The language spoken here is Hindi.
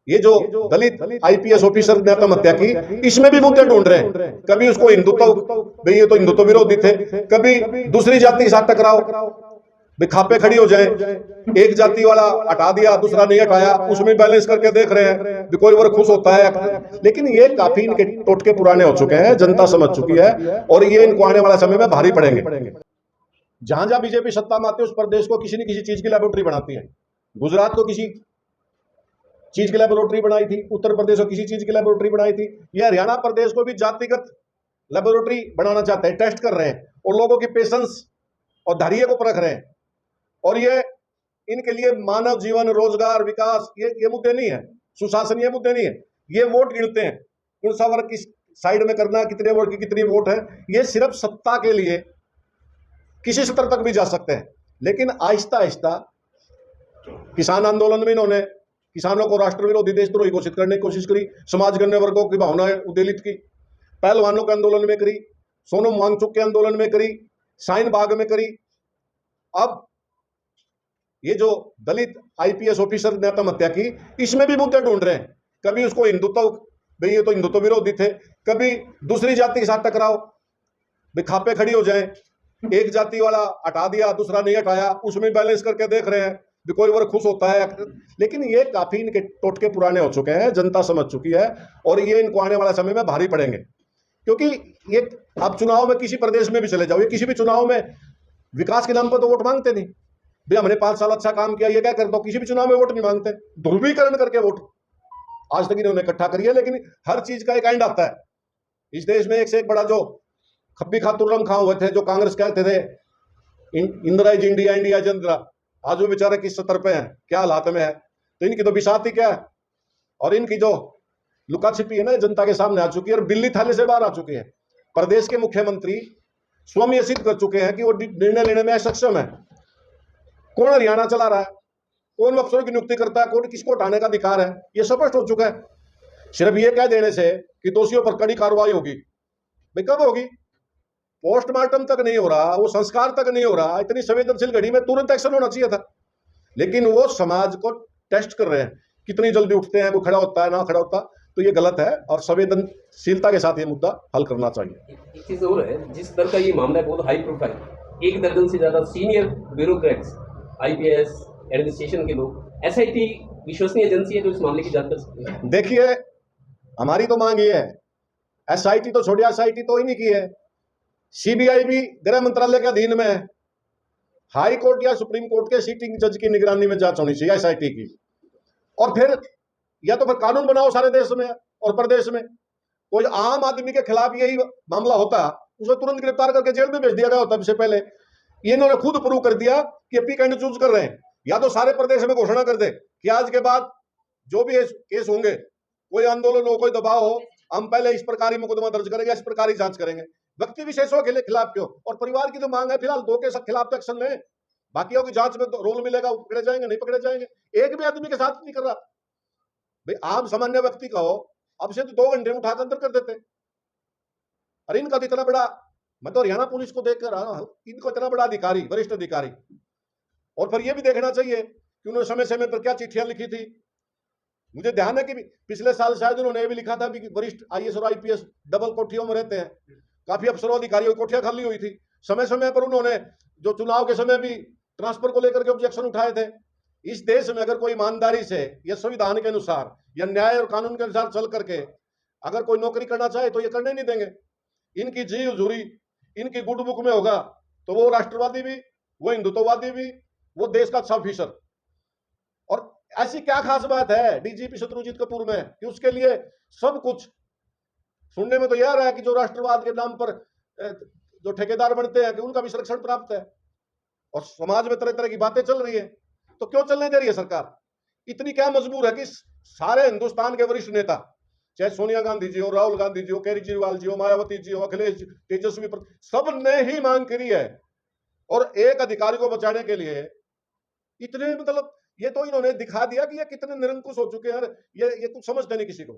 ये जो दलित आईपीएस ऑफिसर ने आत्महत्या की, इसमें भी मुद्दे ढूंढ रहे हैं। कभी उसको हिंदुत्व, भाई ये तो हिंदुत्व विरोधी थे, कभी दूसरी जाति के साथ टकराव, भाई खापे खड़ी हो जाए, एक जाति वाला हटा दिया दूसरा नहीं हटाया, उसमें बैलेंस करके देख रहे हैं, कोई वर्ग खुश होता है। लेकिन ये काफी इनके टोटके पुराने हो चुके हैं, जनता समझ चुकी है और ये इनको आने वाला समय में भारी पड़ेंगे। जहां जहां बीजेपी सत्ता में आती है उस प्रदेश को किसी न किसी चीज की लेबोरेटरी बनाती है। गुजरात को किसी चीज की लेबोरेटरी बनाई थी, उत्तर प्रदेश को किसी चीज की लेबोरेटरी बनाई थी, ये हरियाणा प्रदेश को भी जातिगत लेबोरेटरी बनाना चाहते हैं, टेस्ट कर रहे हैं और लोगों की पेशेंस और धैर्य को परख रहे हैं। और ये इनके लिए मानव जीवन, रोजगार, विकास ये मुद्दे नहीं है, सुशासन ये मुद्दे नहीं है, ये वोट गिनते हैं कौन सा वर्ग किस साइड में करना, कितने वोट की कितनी वोट है। ये सिर्फ सत्ता के लिए किसी स्तर तक भी जा सकते हैं। लेकिन आहिस्ता आहिस्ता किसान आंदोलन में इन्होंने किसानों को राष्ट्र विरोधी देशद्रोही घोषित करने की कोशिश करी, समाज गण्य वर्गों की भावनाएं उद्वेलित की, पहलवानों के आंदोलन में करी, सोनम वांगचुक के आंदोलन में करी, शाहीन बाग में करी। अब ये जो दलित आईपीएस ऑफिसर ने आत्महत्या की, इसमें भी मुद्दे ढूंढ रहे हैं। कभी उसको हिंदुत्व, भाई ये तो हिंदुत्व विरोधी थे, कभी दूसरी जाति के साथ टकराव, भाई खापे खड़ी हो जाए, एक जाति वाला हटा दिया दूसरा नहीं हटाया, उसमें बैलेंस करके देख रहे हैं, कोई वर्ग खुश होता है। लेकिन ये काफी इनके टोटके पुराने हो चुके हैं, जनता समझ चुकी है और ये इनको आने वाला समय में भारी पड़ेंगे। क्योंकि ये आप चुनाव में किसी प्रदेश में भी चले जाओ, ये किसी भी चुनाव में विकास के नाम पर तो वोट मांगते नहीं, भाई हमने 5 साल अच्छा काम किया, ये क्या करता हूं, किसी भी चुनाव में वोट नहीं मांगते, ध्रुवीकरण करके वोट आज तक इन्होंने इकट्ठा करी है। लेकिन हर चीज का एक एंड आता है। इस देश में एक से एक बड़ा जो खप्पी खातुर्रम खां हुए थे, जो कांग्रेस कहते थे Indira is India, India is Indira, आज वो बेचारे किस स्तर पे हैं, क्या हालात में है। तो इनकी तो बिसात ही क्या है, और इनकी जो लुका छिपी है ना जनता के सामने आ चुकी है और बिल्ली थाले से बाहर आ चुकी है। प्रदेश के मुख्यमंत्री स्वयं ये सिद्ध कर चुके हैं कि वो निर्णय लेने में असक्षम है। कौन हरियाणा चला रहा है, कौन अफसरों की नियुक्ति करता है, कौन किसको हटाने का अधिकार है, ये स्पष्ट हो चुका है। सिर्फ ये कह देने से कि दोषियों पर कड़ी कार्रवाई होगी, भाई कब होगी? पोस्टमार्टम तक नहीं हो रहा, वो संस्कार तक नहीं हो रहा, इतनी संवेदनशील घड़ी में तुरंत एक्शन होना चाहिए था। लेकिन वो समाज को टेस्ट कर रहे हैं, कितनी जल्दी उठते हैं, कोई खड़ा होता है ना खड़ा होता, तो ये गलत है और संवेदनशीलता के साथ ये मुद्दा हल करना चाहिए। एक चीज और है, जिस तरह का ये मामला है बहुत हाई प्रोफाइल, 1 दर्जन से ज्यादा सीनियर ब्यूरोक्रेट्स, आईपीएस एडमिनिस्ट्रेशन के लोग, एसआईटी विश्वसनीय एजेंसी है जो इस मामले की जांच कर सकती है। देखिए हमारी तो मांग ये है, एसआईटी तो छोड़िए, एसआईटी तो ही नहीं की है, सीबीआई भी गृह मंत्रालय के अधीन में है, हाई कोर्ट या सुप्रीम कोर्ट के सीटिंग जज की निगरानी में जांच होनी चाहिए एसआईटी की। और फिर या तो फिर कानून बनाओ सारे देश में और प्रदेश में, कोई आम आदमी के खिलाफ यही मामला होता उसे तुरंत गिरफ्तार करके जेल में भेज दिया गया होता। इससे पहले ये इन्होंने खुद प्रूव कर दिया कि पिक एंड चूज कर रहे हैं। या तो सारे प्रदेश में घोषणा कर दे कि आज के बाद जो भी केस होंगे, कोई आंदोलन हो, कोई दबाव हो, हम पहले इस प्रकार ही मुकदमा दर्ज करेंगे, इस प्रकार ही जांच करेंगे। व्यक्ति विशेषों के खिलाफ क्यों? और परिवार की जो मांग है, फिलहाल 2 के खिलाफ एक्शन लें, बाकियों की जांच में रोल मिलेगा, पकड़े जाएंगे नहीं पकड़े जाएंगे। एक भी आदमी के साथ नहीं कर रहा, भाई आम सामान्य व्यक्ति का हो, अब से तो 2 घंटे में उठाकर अंदर कर देते। अरे इनका तो इतना बड़ा, मैं तो हरियाणा पुलिस को देखकर रहा हूं, इनको इतना बड़ा अधिकारी, वरिष्ठ अधिकारी। और फिर यह भी देखना चाहिए कि उन्होंने समय समय पर क्या चिट्ठियां लिखी थी। मुझे ध्यान है कि पिछले साल शायद उन्होंने भी लिखा था कि वरिष्ठ आईएएस और आईपीएस डबल कोठियों में रहते हैं, काफी अफसरों अधिकारियों की कोठियां खाली हुई थी। समय समय पर उन्होंने जो चुनाव के समय भी ट्रांसफर को लेकर के ऑब्जेक्शन उठाए थे। इस देश में अगर कोई ईमानदारी से या संविधान के अनुसार या न्याय और कानून के अनुसार चल करके अगर कोई नौकरी करना चाहे तो ये करने नहीं देंगे। इनकी जी हजूरी इनकी गुड बुक में होगा तो वो राष्ट्रवादी भी, वो हिंदुत्ववादी भी, वो देश का अच्छा ऑफिसर। और ऐसी क्या खास बात है डीजीपी शत्रुजीत कपूर में कि उसके लिए सब कुछ सुनने में तो यह रहा है कि जो राष्ट्रवाद के नाम पर जो ठेकेदार बनते हैं कि उनका भी संरक्षण प्राप्त है, और समाज में तरह तरह की बातें चल रही है। तो क्यों चलने दे रही है सरकार? इतनी क्या मजबूर है कि सारे हिंदुस्तान के वरिष्ठ नेता, चाहे सोनिया गांधी जी हो, राहुल गांधी जी हो, केजरीवाल जी हो, मायावती जी हो, अखिलेश जी, तेजस्वी, सब ने ही मांग करी है। और एक अधिकारी को बचाने के लिए इतने, मतलब ये तो इन्होंने दिखा दिया कि ये कितने निरंकुश हो चुके हैं। ये कुछ समझते नहीं किसी को।